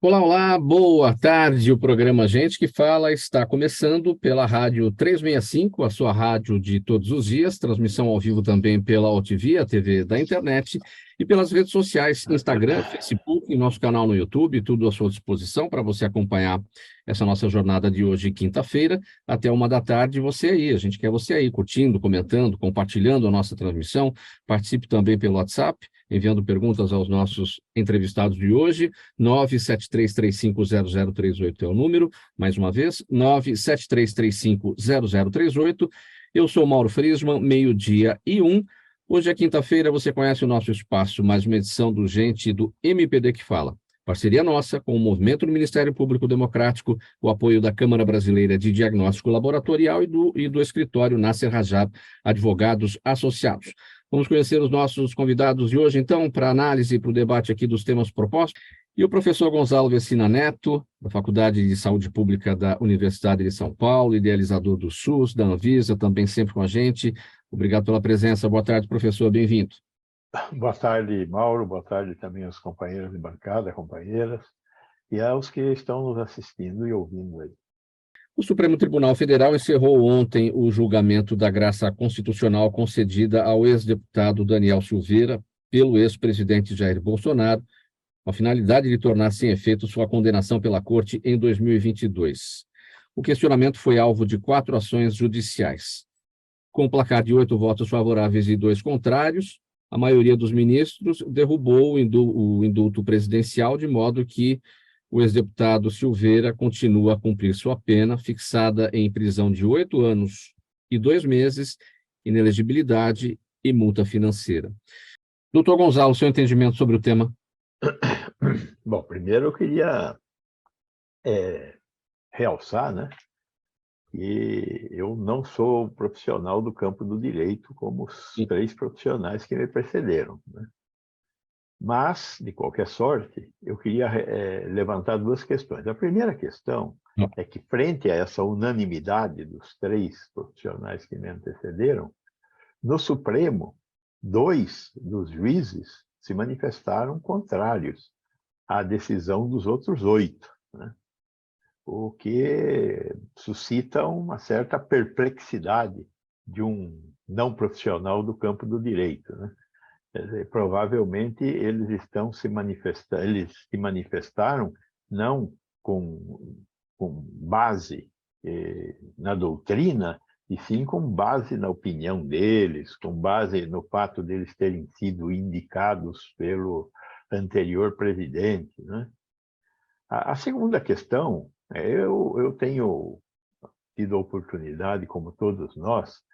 Olá, olá, boa tarde. O programa Gente que Fala está começando pela Rádio 365, a sua rádio de todos os dias, transmissão ao vivo também pela OTV, a TV da internet, e pelas redes sociais, Instagram, Facebook, e nosso canal no YouTube, tudo à sua disposição para você acompanhar essa nossa jornada de hoje, quinta-feira, até 1 da tarde, você aí. A gente quer você aí, curtindo, comentando, compartilhando a nossa transmissão. Participe também pelo WhatsApp, enviando perguntas aos nossos entrevistados de hoje. 973350038 é o número, mais uma vez, 973350038. Eu sou Mauro Friesman, 12:01. Hoje é quinta-feira, você conhece o nosso espaço, mais uma edição do Gente do MPD que Fala. Parceria nossa com o Movimento do Ministério Público Democrático, o apoio da Câmara Brasileira de Diagnóstico Laboratorial e do escritório Nasser Rajab Advogados Associados. Vamos conhecer os nossos convidados de hoje, então, para análise e para o debate aqui dos temas propostos. E o professor Gonzalo Vecina Neto, da Faculdade de Saúde Pública da Universidade de São Paulo, idealizador do SUS, da Anvisa, também sempre com a gente. Obrigado pela presença. Boa tarde, professor. Bem-vindo. Boa tarde, Mauro. Boa tarde também aos companheiros de bancada, companheiras, e aos que estão nos assistindo e ouvindo aí. O Supremo Tribunal Federal encerrou ontem o julgamento da graça constitucional concedida ao ex-deputado Daniel Silveira pelo ex-presidente Jair Bolsonaro, com a finalidade de tornar sem efeito sua condenação pela Corte em 2022. O questionamento foi alvo de 4 ações judiciais. Com um placar de 8 votos favoráveis e 2 contrários, a maioria dos ministros derrubou o indulto presidencial, de modo que o ex-deputado Silveira continua a cumprir sua pena, fixada em prisão de 8 anos e 2 meses, inelegibilidade e multa financeira. Doutor Gonzalo, seu entendimento sobre o tema? Bom, primeiro eu queria realçar, né, que eu não sou profissional do campo do direito como os 3 profissionais que me precederam, né? Mas, de qualquer sorte, eu queria levantar 2 questões. A primeira questão é que, frente a essa unanimidade dos 3 profissionais que me antecederam, no Supremo, 2 dos juízes se manifestaram contrários à decisão dos outros 8, né? O que suscita uma certa perplexidade de um não profissional do campo do direito, né? Provavelmente eles se manifestaram não com base na doutrina, e sim com base na opinião deles, com base no fato deles terem sido indicados pelo anterior presidente, né? A segunda questão, eu tenho tido a oportunidade, como todos nós,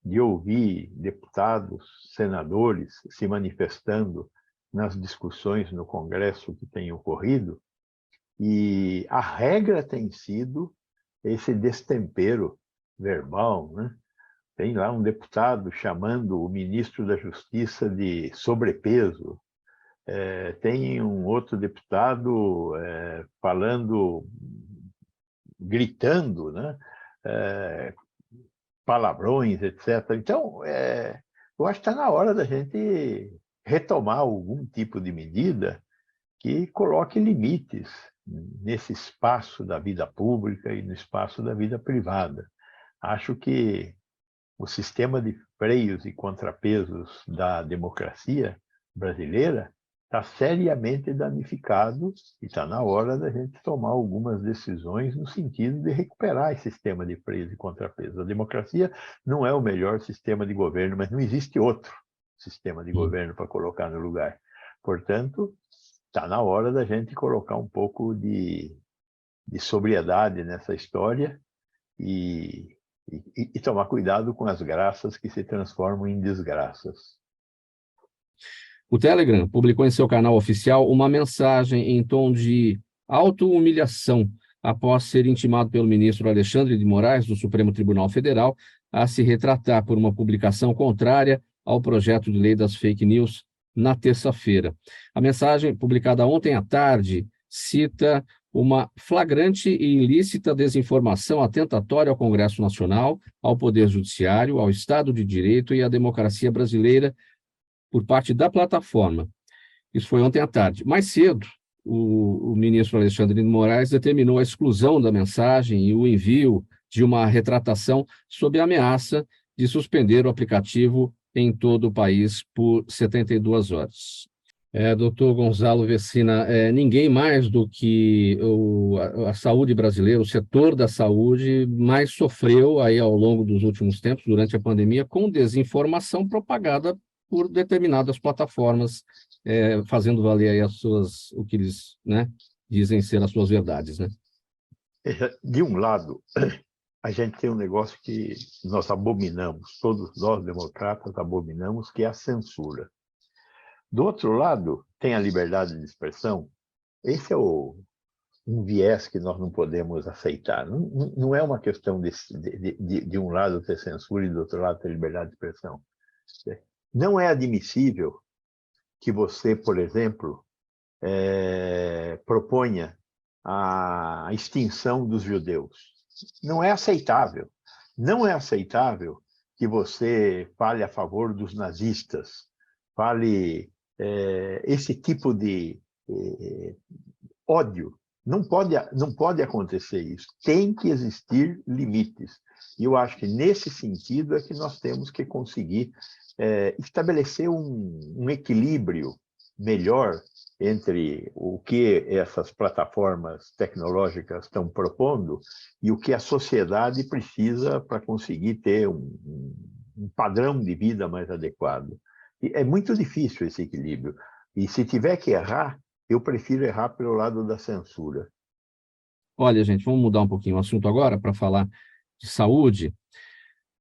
de ouvir deputados, senadores se manifestando nas discussões no Congresso que têm ocorrido, e a regra tem sido esse destempero verbal, né? Tem lá um deputado chamando o ministro da Justiça de sobrepeso, tem um outro deputado gritando, né? Palavrões, etc. Então, eu acho que está na hora da gente retomar algum tipo de medida que coloque limites nesse espaço da vida pública e no espaço da vida privada. Acho que o sistema de freios e contrapesos da democracia brasileira está seriamente danificado e está na hora da gente tomar algumas decisões no sentido de recuperar esse sistema de freios e contrapesos. A democracia não é o melhor sistema de governo, mas não existe outro sistema de governo para colocar no lugar. Portanto, está na hora da gente colocar um pouco de sobriedade nessa história e tomar cuidado com as graças que se transformam em desgraças. O Telegram publicou em seu canal oficial uma mensagem em tom de auto-humilhação após ser intimado pelo ministro Alexandre de Moraes, do Supremo Tribunal Federal, a se retratar por uma publicação contrária ao projeto de lei das fake news na terça-feira. A mensagem, publicada ontem à tarde, cita uma flagrante e ilícita desinformação atentatória ao Congresso Nacional, ao Poder Judiciário, ao Estado de Direito e à democracia brasileira por parte da plataforma. Isso foi ontem à tarde. Mais cedo, o ministro Alexandre de Moraes determinou a exclusão da mensagem e o envio de uma retratação sob a ameaça de suspender o aplicativo em todo o país por 72 horas. Doutor Gonzalo Vecina, ninguém mais do que a saúde brasileira, o setor da saúde, mais sofreu aí ao longo dos últimos tempos, durante a pandemia, com desinformação propagada por determinadas plataformas, fazendo valer aí o que eles, né, dizem ser as suas verdades, né? De um lado, a gente tem um negócio que nós abominamos, todos nós democratas abominamos, que é a censura. Do outro lado, tem a liberdade de expressão. Esse é um viés que nós não podemos aceitar. Não é uma questão de um lado ter censura e do outro lado ter liberdade de expressão. Não é admissível que você, por exemplo, proponha a extinção dos judeus. Não é aceitável. Não é aceitável que você fale a favor dos nazistas, fale esse tipo de ódio. Não pode acontecer isso. Tem que existir limites. E eu acho que, nesse sentido, é que nós temos que conseguir estabelecer um equilíbrio melhor entre o que essas plataformas tecnológicas estão propondo e o que a sociedade precisa para conseguir ter um padrão de vida mais adequado. E é muito difícil esse equilíbrio. E se tiver que errar, eu prefiro errar pelo lado da censura. Olha, gente, vamos mudar um pouquinho o assunto agora para falar de saúde.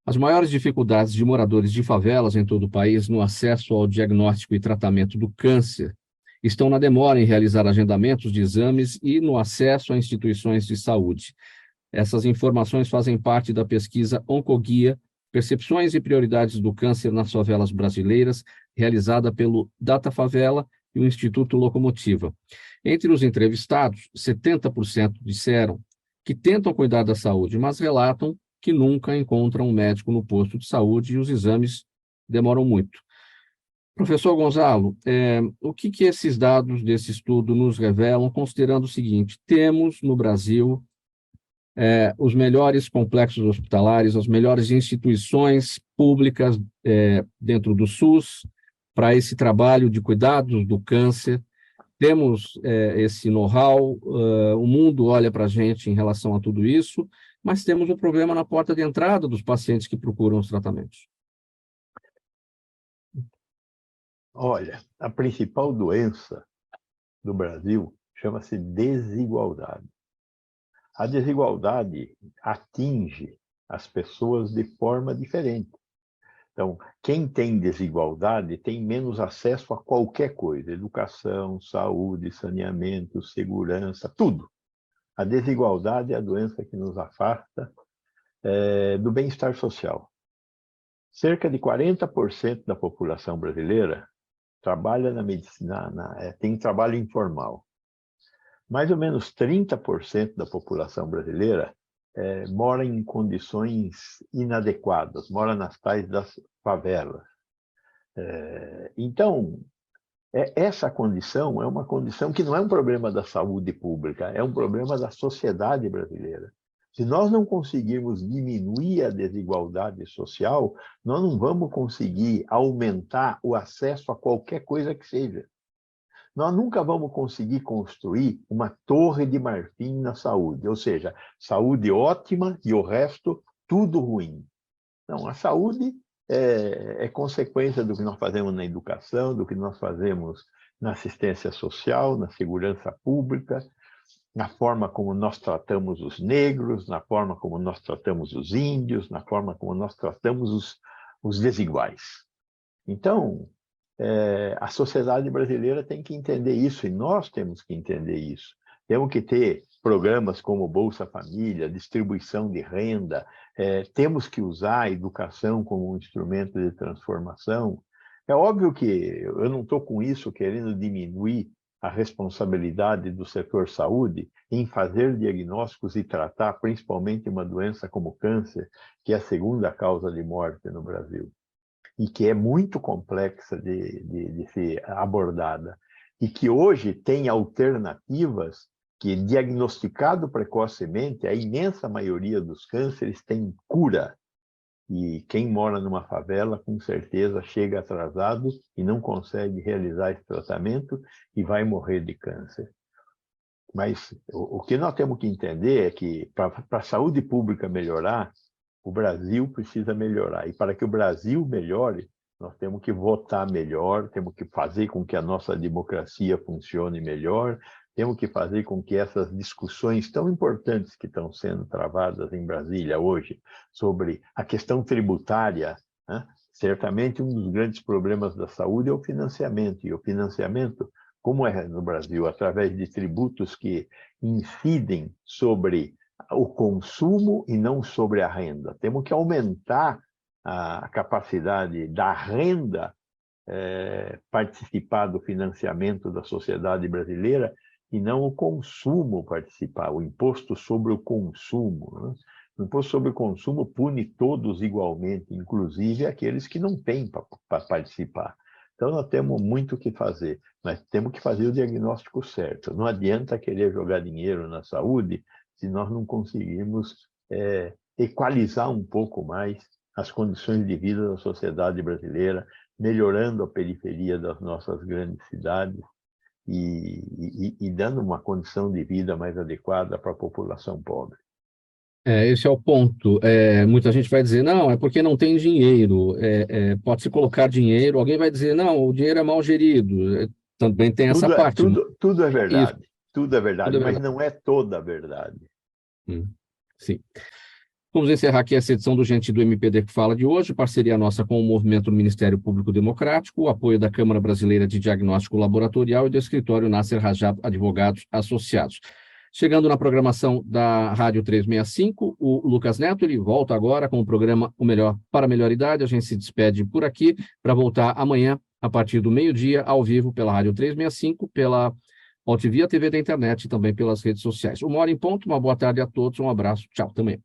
As maiores dificuldades de moradores de favelas em todo o país no acesso ao diagnóstico e tratamento do câncer estão na demora em realizar agendamentos de exames e no acesso a instituições de saúde. Essas informações fazem parte da pesquisa Oncoguia, Percepções e Prioridades do Câncer nas Favelas Brasileiras, realizada pelo Datafavela e o Instituto Locomotiva. Entre os entrevistados, 70% disseram que tentam cuidar da saúde, mas relatam que nunca encontram um médico no posto de saúde e os exames demoram muito. Professor Gonzalo, o que esses dados desse estudo nos revelam, considerando o seguinte: temos no Brasil os melhores complexos hospitalares, as melhores instituições públicas dentro do SUS para esse trabalho de cuidados do câncer, temos esse know-how, o mundo olha para a gente em relação a tudo isso, mas temos um problema na porta de entrada dos pacientes que procuram os tratamentos. Olha, a principal doença do Brasil chama-se desigualdade. A desigualdade atinge as pessoas de forma diferente. Então, quem tem desigualdade tem menos acesso a qualquer coisa: educação, saúde, saneamento, segurança, tudo. A desigualdade é a doença que nos afasta do bem-estar social. Cerca de 40% da população brasileira trabalha na medicina, tem trabalho informal. Mais ou menos 30% da população brasileira mora em condições inadequadas, mora nas tais das favelas. Então, essa condição é uma condição que não é um problema da saúde pública, é um problema da sociedade brasileira. Se nós não conseguirmos diminuir a desigualdade social, nós não vamos conseguir aumentar o acesso a qualquer coisa que seja. Nós nunca vamos conseguir construir uma torre de marfim na saúde, ou seja, saúde ótima e o resto tudo ruim. Não, a saúde é consequência do que nós fazemos na educação, do que nós fazemos na assistência social, na segurança pública, na forma como nós tratamos os negros, na forma como nós tratamos os índios, na forma como nós tratamos os desiguais. Então, a sociedade brasileira tem que entender isso, e nós temos que entender isso. Temos que ter programas como Bolsa Família, distribuição de renda, temos que usar a educação como um instrumento de transformação. É óbvio que eu não estou com isso querendo diminuir a responsabilidade do setor saúde em fazer diagnósticos e tratar principalmente uma doença como câncer, que é a segunda causa de morte no Brasil, e que é muito complexa de ser abordada. e que hoje tem alternativas que, diagnosticado precocemente, a imensa maioria dos cânceres tem cura. E quem mora numa favela, com certeza, chega atrasado e não consegue realizar esse tratamento e vai morrer de câncer. Mas o que nós temos que entender é que, para a saúde pública melhorar, o Brasil precisa melhorar. E para que o Brasil melhore, nós temos que votar melhor, temos que fazer com que a nossa democracia funcione melhor, temos que fazer com que essas discussões tão importantes que estão sendo travadas em Brasília hoje, sobre a questão tributária, né? Certamente um dos grandes problemas da saúde é o financiamento, e o financiamento, como é no Brasil, através de tributos que incidem sobre o consumo e não sobre a renda. Temos que aumentar a capacidade da renda participar do financiamento da sociedade brasileira e não o consumo participar, o imposto sobre o consumo, né? O imposto sobre o consumo pune todos igualmente, inclusive aqueles que não têm para participar. Então, nós temos muito o que fazer, mas temos que fazer o diagnóstico certo. Não adianta querer jogar dinheiro na saúde se nós não conseguirmos equalizar um pouco mais as condições de vida da sociedade brasileira, melhorando a periferia das nossas grandes cidades e dando uma condição de vida mais adequada para a população pobre. Esse é o ponto. Muita gente vai dizer, não, é porque não tem dinheiro. Pode-se colocar dinheiro. Alguém vai dizer, não, o dinheiro é mal gerido. Também tem essa parte. Tudo é verdade. Isso. Tudo é verdade, Tudo é mas verdade. não é toda a verdade. Sim. Vamos encerrar aqui essa edição do Gente do MPD que fala de hoje, parceria nossa com o Movimento do Ministério Público Democrático, o apoio da Câmara Brasileira de Diagnóstico Laboratorial e do escritório Nasser Rajab Advogados Associados. Chegando na programação da Rádio 365, o Lucas Neto, ele volta agora com o programa O Melhor para a Melhor Idade. A gente se despede por aqui para voltar amanhã, a partir do meio-dia, ao vivo, pela Rádio 365, pela Altivia TV da internet e também pelas redes sociais. 1h em ponto, uma boa tarde a todos, um abraço, tchau também.